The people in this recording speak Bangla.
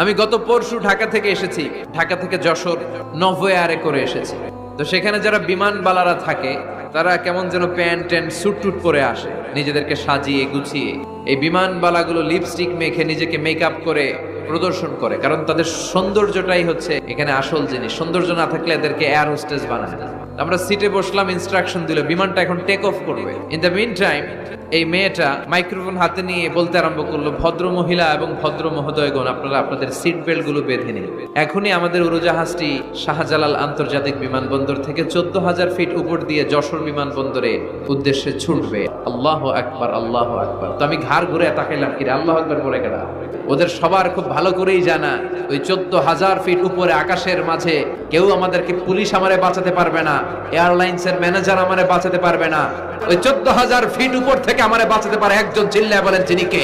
আমি গত পরশু ঢাকা থেকে এসেছি, ঢাকা থেকে যশোর নভোয়ারে করে এসেছি। তো সেখানে যারা বিমানবালারা থাকে তারা কেমন যেন প্যান্ট ট্যান্ট স্যুট টুট পরে আসে, নিজেদেরকে সাজিয়ে গুছিয়ে। এই বিমানবালাগুলো লিপস্টিক মেখে নিজেকে মেকআপ করে প্রদর্শন করে, কারণ তাদের সৌন্দর্যটাই হচ্ছে এখানে আসল জিনিস। সৌন্দর্য না থাকলে এদেরকে এয়ার হোস্টেস বানায় না। আমরা সিটে বসলাম, ইনস্ট্রাকশন দিল বিমানটা এখন টেক অফ করবে। ইন দ্য মিন টাইম এই মেয়েটা মাইক্রোফোন হাতে নিয়ে বলতে আরম্ভ করলো, ভদ্র মহিলা এবং ভদ্র মহোদয়গণ, আপনারা আপনাদের সিট বেল্ট গুলো বেঁধে নিন। এখনই আমাদের উড়োজাহাজটি শাহজালাল আন্তর্জাতিক বিমানবন্দর থেকে 14,000 ফিট উপর দিয়ে যশোর বিমানবন্দরে উদ্দেশ্যে ছুটবে। আল্লাহু আকবার, আল্লাহু আকবার। তো আমি ঘাড় ঘুরে তাকাইলাম, কিরে আল্লাহু আকবার বলে কেডা? ওদের সবার খুব ভালো করেই জানা, ওই 14,000 ফিট উপরে আকাশের মাঝে কেউ আমাদেরকে, পুলিশ আমারে বাঁচাতে পারবে না, এয়ারলাইন্স এর ম্যানেজার আমারে বাঁচাতে পারবে না। ওই 14,000 ফিট উপর থেকে আমারে বাঁচাতে পারে একজন, চিল্লায় বলেন তিনি কে?